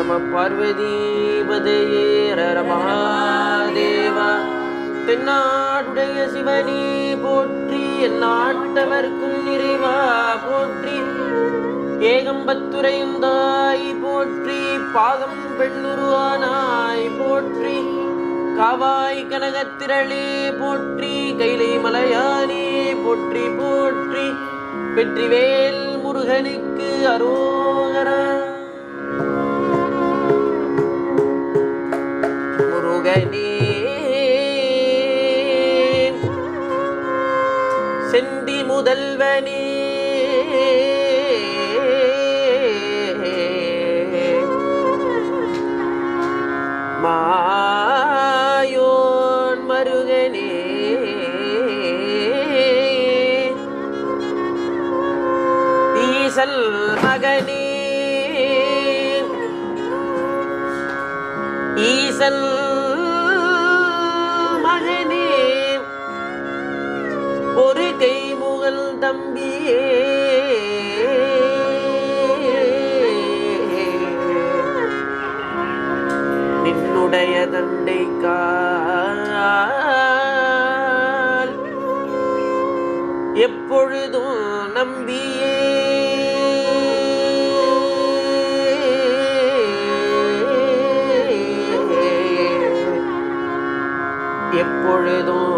நம பார்வதிபதையே ஹர மகாதேவா. தென்னாடுடைய சிவனே போற்றி, எந்நாட்டவர்க்கும் நிறைவா போற்றி. ஏகம்பத்துரையுந்தாய் போற்றி, பாகம் பெண்ணுருவானாய் போற்றி. காவாய் கனகத்திரளே போற்றி, கைலை மலையானே போற்றி போற்றி. வெற்றிவேல் முருகனுக்கு அரோகரா. முருகனே செந்தி முதல்வனே மாயோன் மருகனே ஈசல் மகனே ஈசல் மகனே ஒரு கை முகல் தம்பியே நின்னுடைய தண்டை கால் எப்பொழுதும் நம்பியே எப்பொழுதும்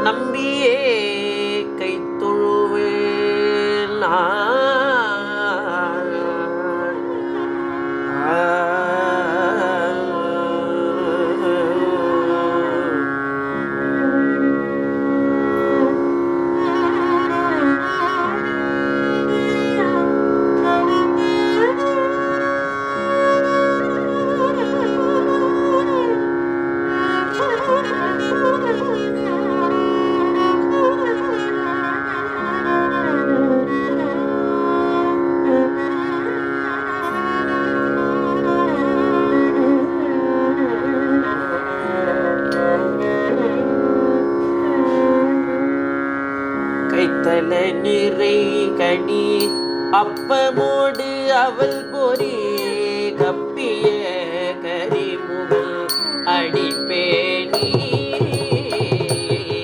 நம்பியே கை தொழுவேன் கைத்தல நிறை கனி அப்பமோடு அவள் பொறி கப்பிய கரிமுகல் அடிப்பேணி.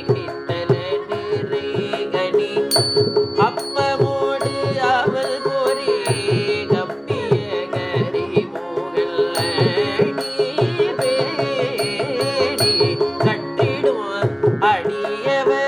கைத்தல நிறை கனி அப்பமோடு அவள் பொறி கப்பிய கரிமுகல் அடிப்பேணி. கட்டிடும் அடியவர்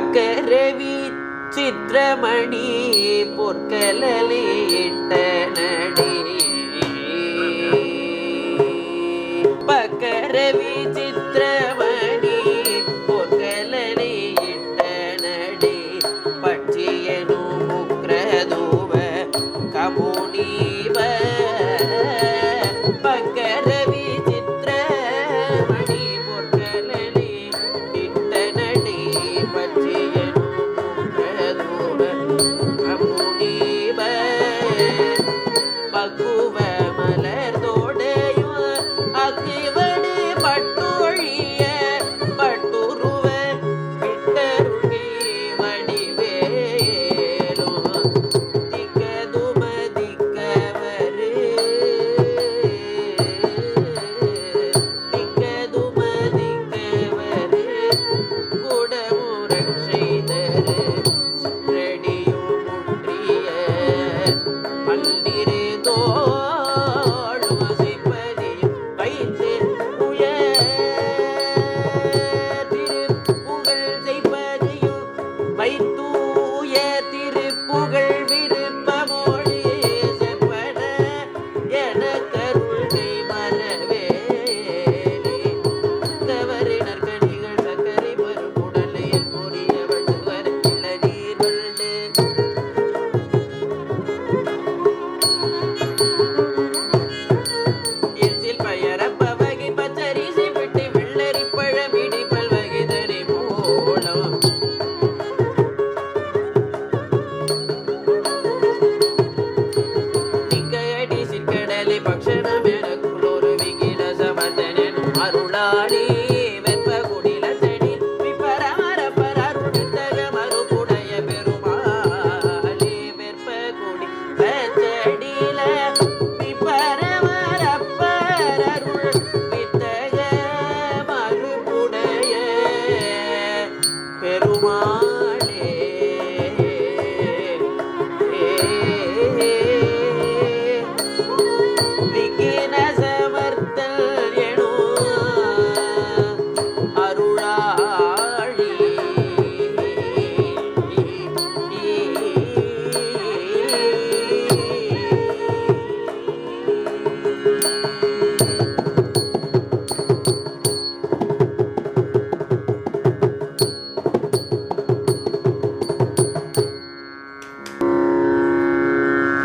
பக்கரவி சித்திரமணி பொற்கலிட்ட நடி பக்கரவி சித்திரமணி பொற்கலிட்ட நடி பட்சியனு முக்ரதூவ கமுனீவ பக்கரவி சித்திரமணி பொற்கலி இட்ட நடி பட்சியனு முக்ரதூவ கமுனீவ பக்குவ மலர்தோடையும் அக்கிவடு பட்டொழிய பட்டுருவ விட்டருளி வடிவேலும் திக்கதும திக்கவரு திக்கதும திக்கவரு குடமுரக் செய்தரு சிற்றடியும் முற்றிய பல்லிரு தோளும் சிப்பதியும் வைத்து திருப்புகழ் செய்ப்பதியும் வைத்தூய திருப்புகழ் விருப்பமோடு செப்பன என கருணை மரவேலி தவறு நற்கனிகள் சக்கரை பருப்புடலையில் பொரிய வள்ளுவர் இளநீர் வண்டு எச்சில் பயரப்பவகை பச்சரிசி பெட்டி வெள்ளரி பழமிடி பல்வகை தனி மூலம் திக்கையடி சிற்கடலை பக்ஷணம் எனக்குள்ளொரு விகில சமந்தனெனும் அருளாடி வெப்ப குடிலத்தனில் விப்பரமரப்பர் அருளித்தக மறுப்புடைய பெருமாளே வெப்ப குடி வெச்சடில விப்பரமரப்பர் அருள் வித்தக மறுப்புடைய பெருமாளே விக்கின சமர்த்தல் எனும் அருளாழி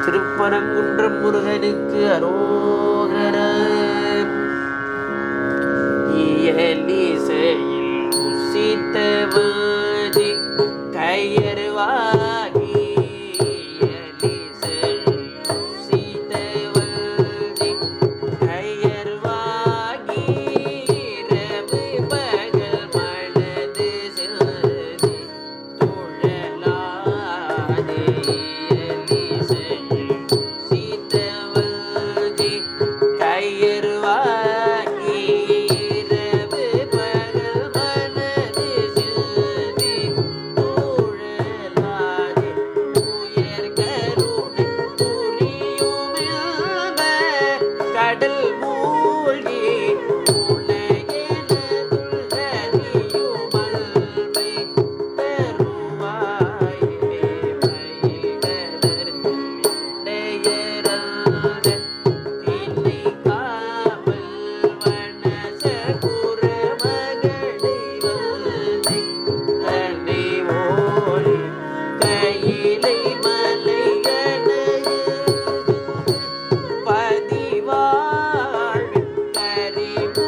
திருப்பரங்குன்றம் முருகனுக்கு அரோகரா இயலிசையில் உசித்தவாதி கையறுவாகி இயலிசையில் உசித்தவாதி கையறுவாகி இரவு பகல் மனது செல்தி துழலாதே இயலிசையில் உசித்தவாதி கையறுவாகி இரவு பகல் மனது செல்தி துழலாதே உயர் கருணை புரியுமில்ப கடல் மூழ்கி உலகெனதுள்ளறியுமல்பை பெருவாயிலே மயில்கலர் இடையரல்த தில்லை காவல் வனசகுர மகளை வல்லை தன்னை ஓடி கையிலை மலை கனகு பதிவாழ் கரிமூ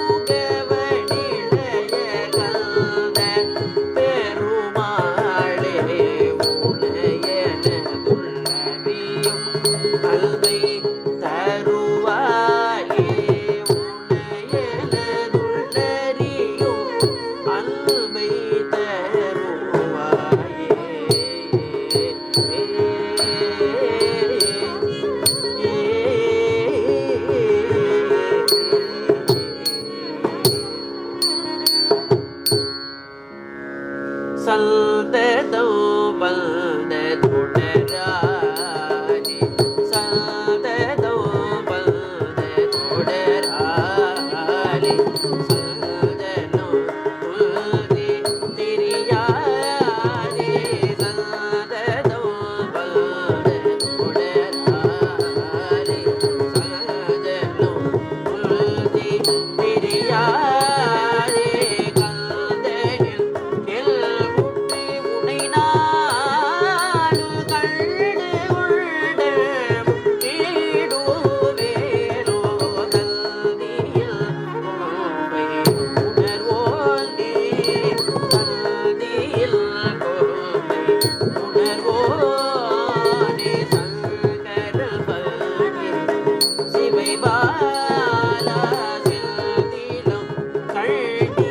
சிவை பாலா செல்திலும் கழனி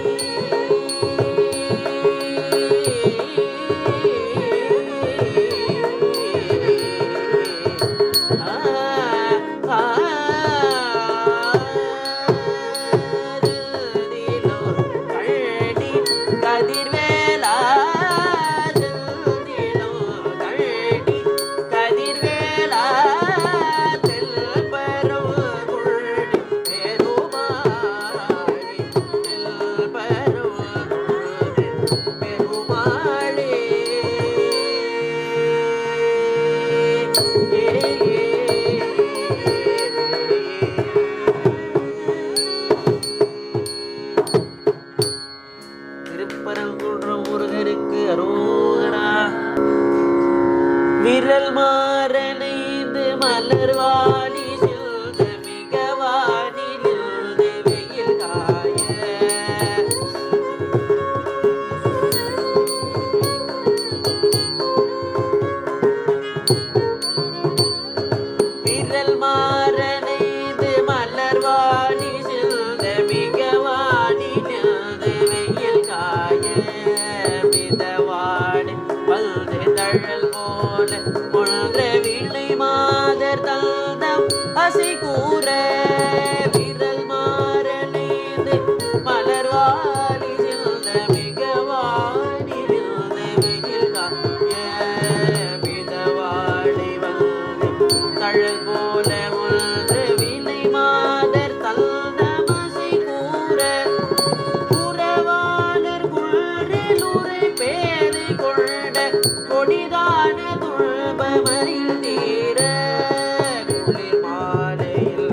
கதிர்வேலா கதிர்வேலா திருப்பரங்குன்றம் முருகருக்கு அரோகரா. விரல் மாறனைந்து மலர்வாணி செல்த மிகவாணி நின்று வெயில் காய விரல் மாறனைந்து மலர்வாணி செல்த மிகவாணி நின்று வெயில் காய மிதவாடு பல்து தழல் போல முழ்ற விளை மாதர் தந்தம் அசை கூற விரல் மாறனைந்து மலர்வாணி செல்த மிகவாணி நின்று வெயில் காய மிதவாடை வந்து தழல் போல முழ்ற விளை மாதர் தந்தம் அசை கூற புறவாளர் குளிருரை பேதை கொண்ட கொடிதான துன்பமயில் தீர குளிர் மாலையில்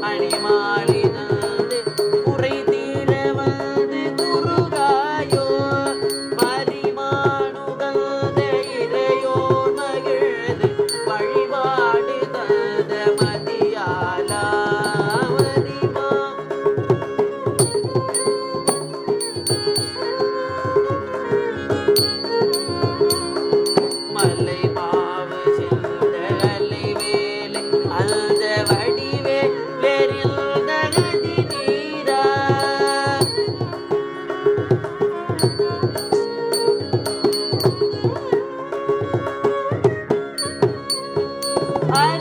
அணிமாலி நந்து குறை தீர வந்து குறுகாயோ மரிமானுகந்த இறையோர் மகிழ்ந்து வழிபாடு தந்த மதியாலா மரிமா மலை மாவு செல்த அலை வேலை அந்த வடிவே வெறிந்த கதி நீரா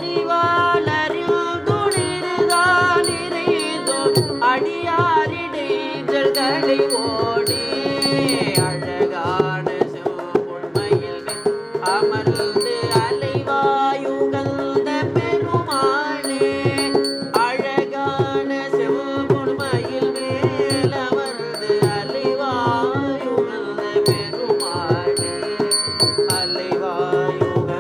அறிவாளரில் துணிர்தான் இறைதோம் அடியாரிடைஞ்சல் தடை ஓடி அழகான செம்பொன்மையில் அமர்ந்து அலைவாயுகந்த பெருமாளே அழகான செம்பொன்மையில் மேல் அமர்ந்து அலைவாயுகந்த பெருமாளே அலைவாயுகந்த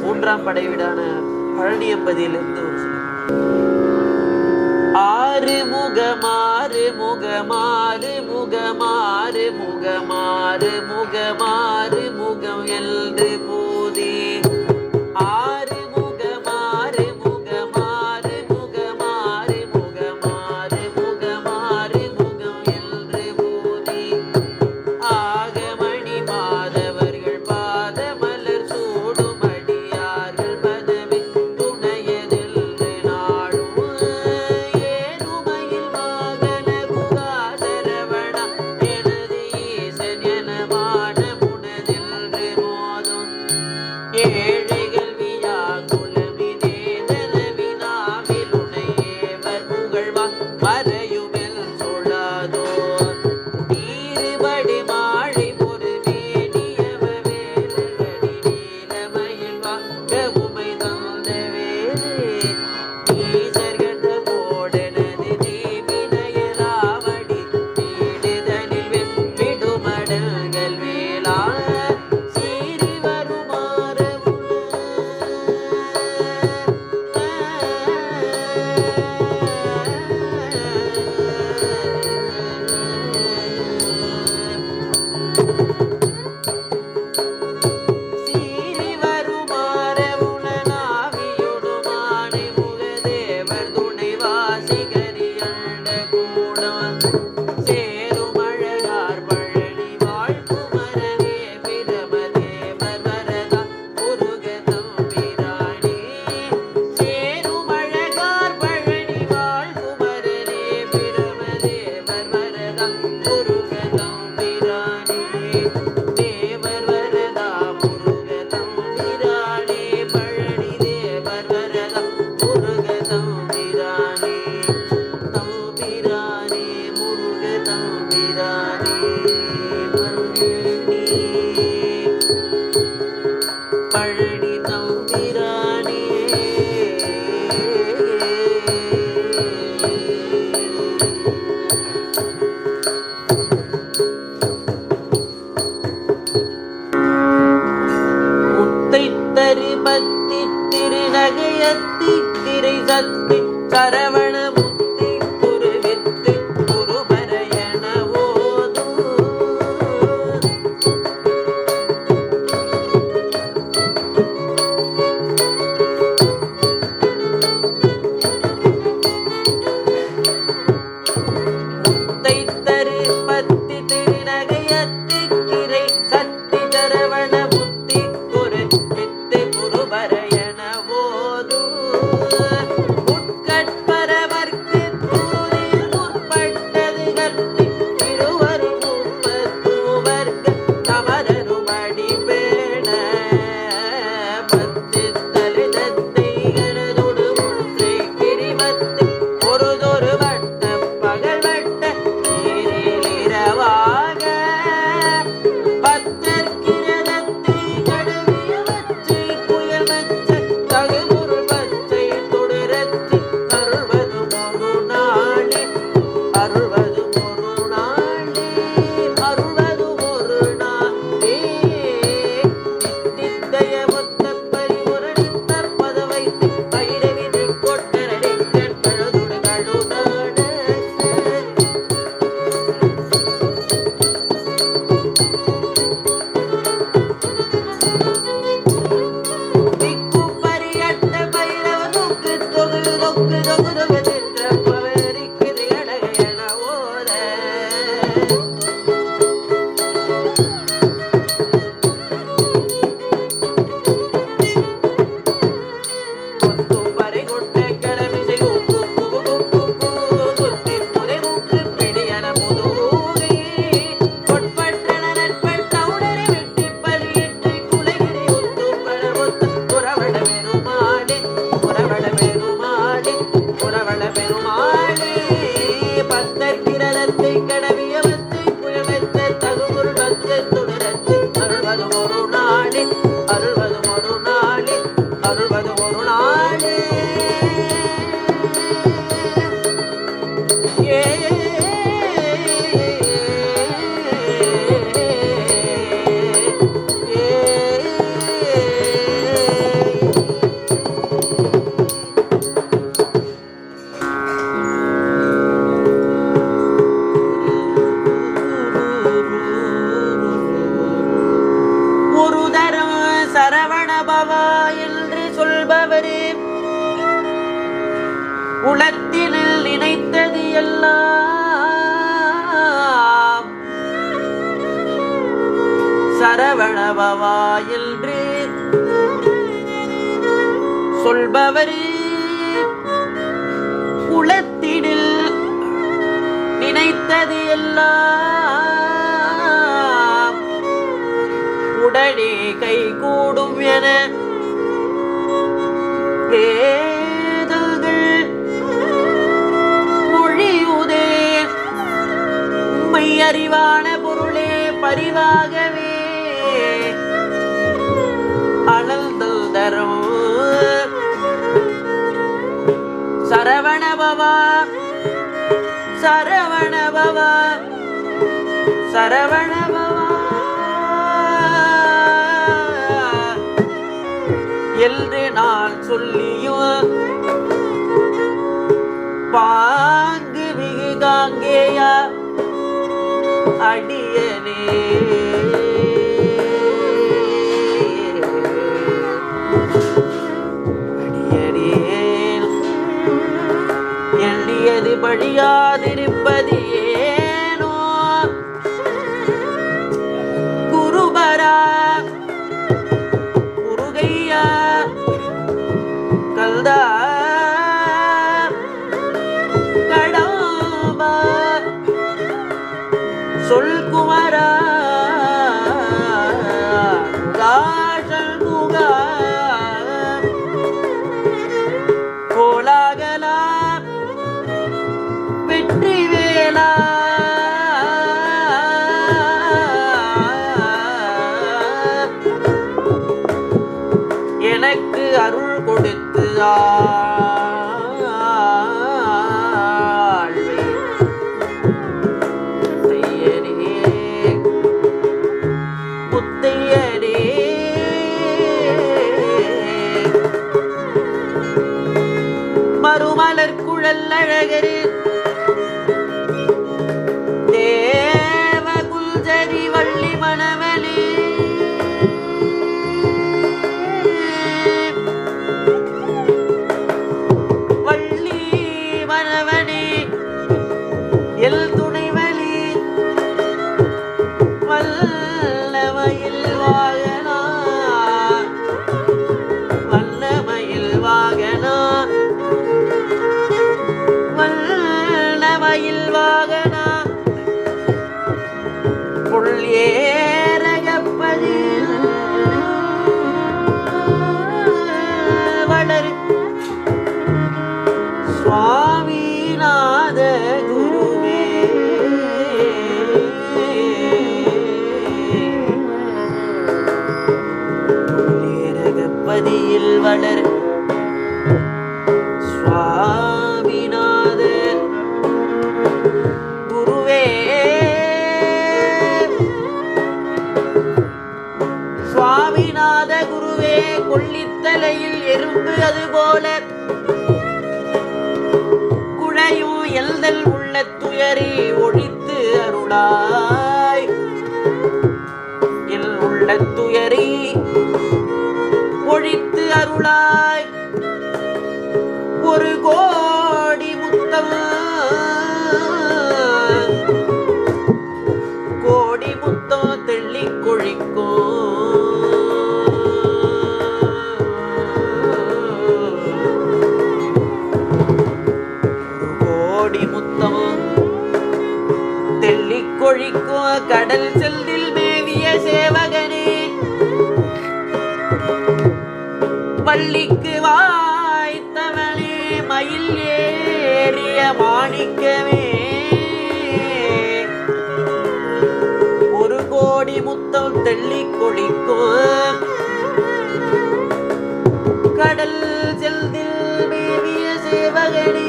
மூன்றாம் படைவீடான பழனி என்பதிலிருந்து ஒரு சில ஆறு முகமாறு முகமாறு முகமாறு முகமாறு முகமாறு முகம் என்று போதே ஆறு முகமாறு முகமாறு முகமாறு முகமாறு முகமாறு முகம் என்று போதே ஆகமணி மாதவர்கள் பாத மலர் சூடும் அடியார்கள் பதவி துணையதென்று நாடும் ஏறுமையில் வாகன குகாசரவணா எனது ஈசன் என மான முனதென்று மோதும் தருபத்தி திருநகையத்தி திரை சத்தி சரவண முத்தி குருவித்து குருபரையன ஓதும் முத்தை தருபத்தி திருநகையத்தி திரை சத்தி சரவண சரவணபவா என்று சொல்பவரே உளத்தினில் நினைத்தது எல்லாம் சரவணபவா என்று சொல்பவரே உளத்தினில் நினைத்தது எல்லாம் உடனே கை கூடும் என வேதங்கள் மொழியுதே. உம்மை அறிவான பொருளே பரிவாகவே அனல்தல் தரும் சரவணபவா சரவணபவா சரவணபவா என்று நான் சொல்லியும் பாங்கு மிகு காங்கேயா அடியனே அடியனேன் எண்ணியது பழியாதிருப்பது ஏனோ குருபரா முருகையா கல்தா கடம்பா சொல் குமரா முகா கோலாகலா வெற்றி வேலா எனக்கு அருள் கொடுத்து ஆள் மயில் வாகனா புல் ஏரகப்பதி வளர் சுவாமிநாத குருவே ஏரகப்பதியில் வளர் சுவாமிநாத குருவே சுவாமிநாத குருவே கொள்ளித்தலையில் எறும்பு அதுபோல குழையும் எல்தல் உள்ள துயரி ஒழித்து அருளாய் எல் உள்ள துயரி ஒழித்து அருளாய் ஒரு கோடி முத்தம் கோடி முத்தம் தெள்ளி கொழிக்கும் ஒரு கோடி முத்தம் தெள்ளி கொழிக்கும் கடல் செல்லில் மேவிய சேவகனே பள்ளிக்கு வாய்த்தவனே மயில் ஏறிய மாணிக்கமே ஒரு கோடி முத்தம் தெள்ளி கொழிக்கும் கடல் செல்தில் மேவிய சேவகனே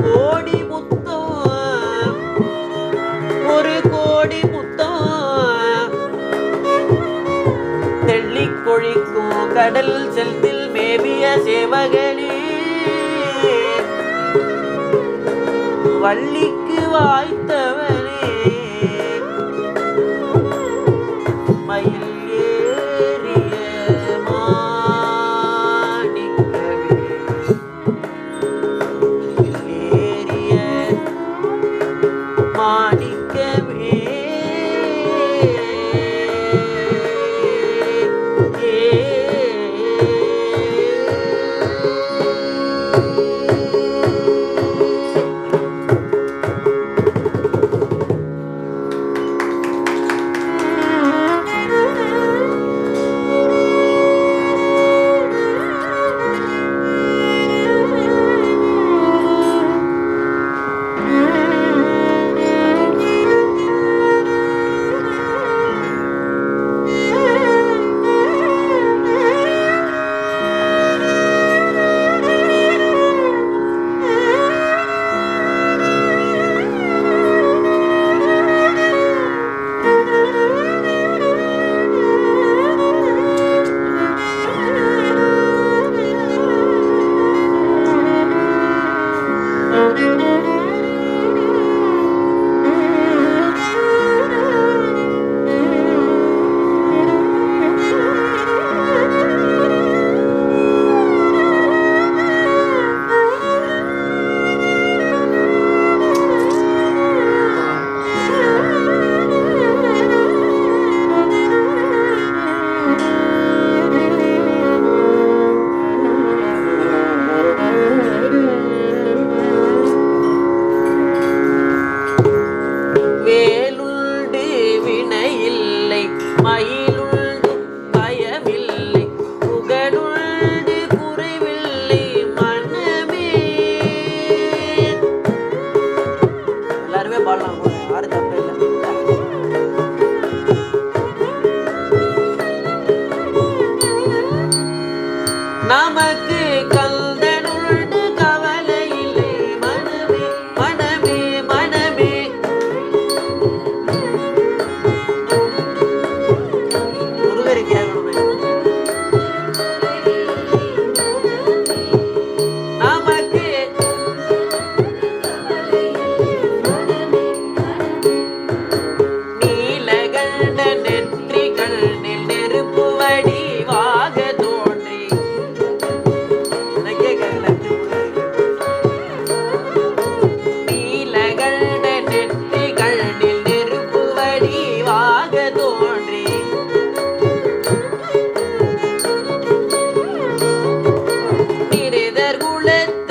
கோடி முத்தம் ஒரு கோடி முத்தம் தெள்ளி கொழிக்கும் கடல் செல்தில் மேவிய சேவகனே வள்ளிக்கு வாய்த்தவனே மயில் ஏறிய மாணிக்கமே ஏறிய மாணிக்கமே மயிலுண்டு பயமில்லை புகழுண்டு குறைவில்லை மனமே எல்லாருமே பாடலாம் யாரும் தப்பு இல்லை நமக்கு கந்தனுண்டு கவலை இல்லை மனமே மனமே மனமே குலத்து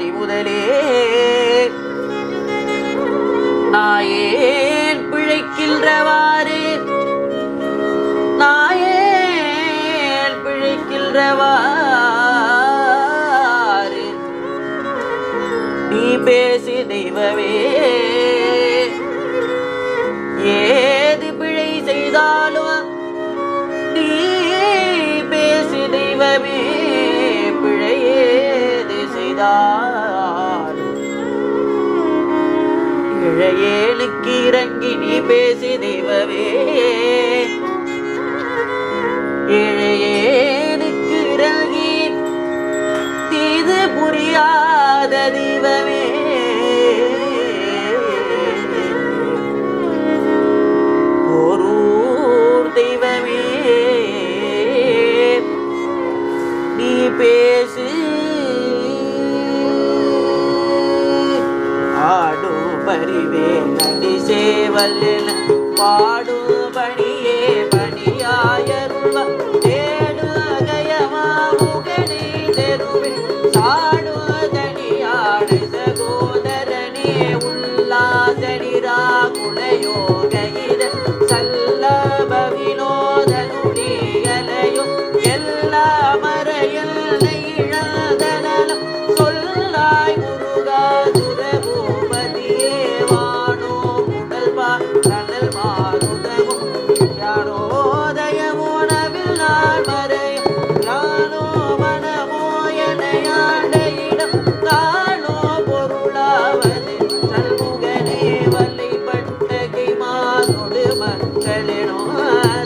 மணி முதலே நாயேன் பிழைக்கின்றவாறு நாயேன் பிழைக்கின்றவாறு நீ பேசி தெய்வமே ஏது பிழை செய்தாலும் நீ பேசி தெய்வமே பிழை ஏது செய்தாலும் இழையேனுக்கு இறங்கி நீ பேசி தெய்வமே இழையேனுக்கு இறங்கி தீது புரியாத தெய்வமே ஓரூர் தெய்வமே நீ பேசு ஆடும் பரிவே நடி சேவல் பாடும் பணியே பணியாயருள்வ தேடு அகயமா முகனே தெருவே சாடு தனியாடு சகோதரனே உல்லாசனிரா குலயோக இத சல்லப வினோதனுடியலையும் எல்லா மறையில் இழந்தனலம் சொல்லாய் முருகா சுரபூபதியே வானோ முதல்வா கனல் மாருதமும் யாரோதயமோ நவில் நாள் மறையும் யானோ மனமோ எனையாண்ட இடம் தானோ பொருளாவது சண்முகனே வல்லைப்பட்டகை மாதொடு மக்களினோ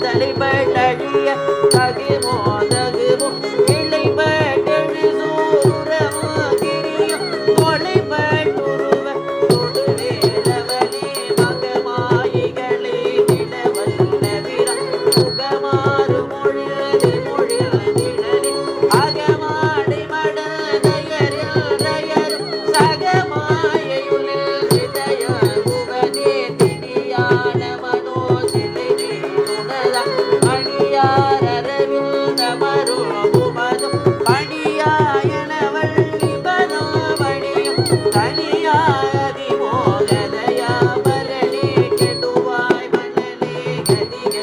தலைப்பட்டழிய தகுமோ தகுமோ இளைப்பட்டழு சூரமோ கிரியும் தொலைப்பட்டுருவ தொடு வேலவனே மகமாயிகளே திடவல்ல வீரம் முகமாறு மொழிதிடனே அகமாடை மடதயரில் ரயரும் சகமாயுளில் சிதய குவனே திணியான மனோ சிலை நீருணதா அணியாரவில் தமரோ குமதும் பணியாயன வள்ளி பதாமணியும் தனியாதி மோகதயா பரணே கெடுவாய் மணலே கதிக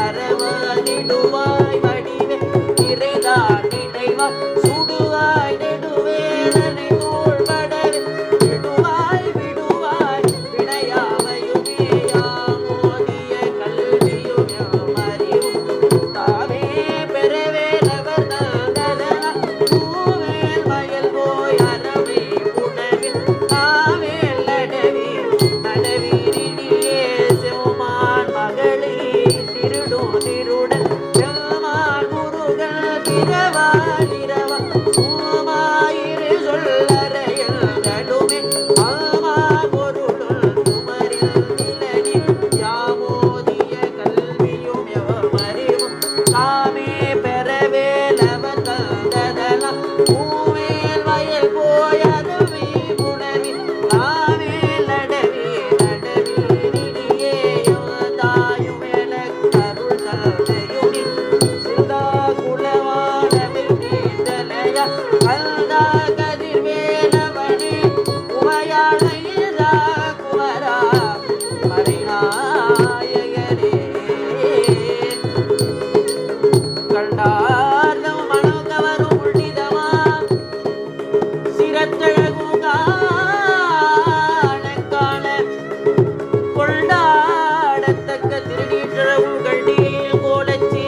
அரவனிடுவாய் வடிவே நிறைதான் நினைவா சுடுவாய் நெடுவேதனை தோள்படவே விடுவாய் விடுவாய் விடையாமையுமே யாமோதிய கல்வியும் யாமறிவும் தாமே பெறவே நவர் தாதனா பூவேல் மயல் போய் அறவே புனவில் தாவேல் நடவி நடவீரிடியே செவ்மான் மகளே திருடும் திருடன் செவ்மான் முருகன் பிறவா நிறவா பூமாயிரு சொல்லறையில் நடுமே ஆமா பொருளுள் குமரில் நிலனி யாமோதிய கல்வியும் எவமறிவும் தாமே பெறவே லவன் தந்ததலாம் பூவேல் வயல் போய் அருவி புனவில் தாவேல் நடவி நடவீரிடியே தாயும் எனக்கருள் தந்தையுனி சிந்தா குலவானவில் நீந்தலையா கல்தா கதிர்வேலவனே உமையாளையதா குமரா மறைநாயகனே கண்டார்தம் மனோகவரும் உள்ளிதமா சிரத்தழகும் காண கொண்டாடத்தக்க திருநீற்றவும் கண்டியில் கோலச்சீர்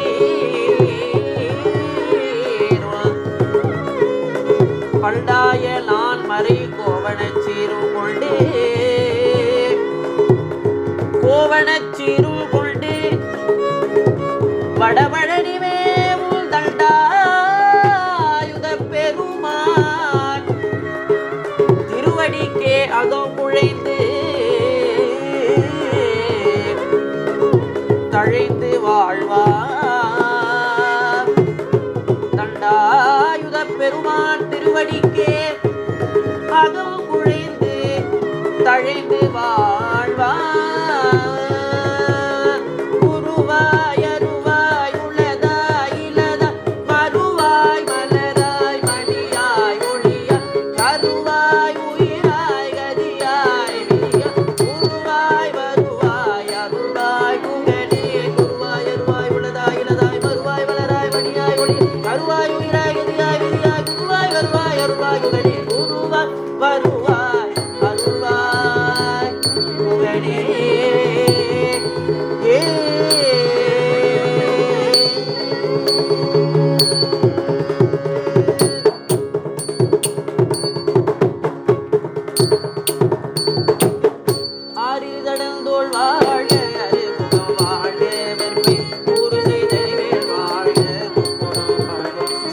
பண்டாய நான் மறை கோவணச்சீரும் கொண்டே கோவணச்சீரும் கொண்டே வடபழனிமேவும் தண்டாயுத பெருமான் திருவடிக்கே அகம் குழைந்து தழைந்து வாழ்வார் தண்டாயுத பெருமான் திருவடிக்கே அகம் குழைந்து தழைந்து வாழ்வார் குருவாய் அருவாய் உளதாய் இலதா மறுவாய் மலராய் மணியாய் ஒளிய கருவாய்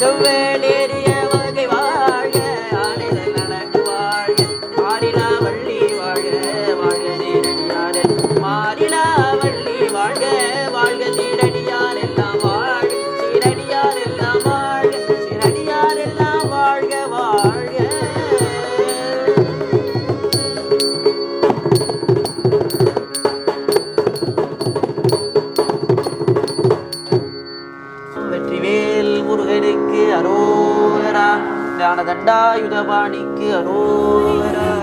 செவ்வேலேறிய வகை வாழ்க ஆணைதல் நடக்கு வாழ்க மாறிலா வள்ளி வாழ்க வாழ்க சீரடியார் மாறிலா வள்ளி வாழ்க வாழ்க சீரடியார் எல்லாம் வாழ்க சீரடியார் எல்லாம் வாழ்க சீரடியார் எல்லாம் வாழ்க வாழ்க. வெற்றிவேல் முருகனுக்கு அரோகரா, ஞான தண்டாயுதபாணிக்கு அரோகரா.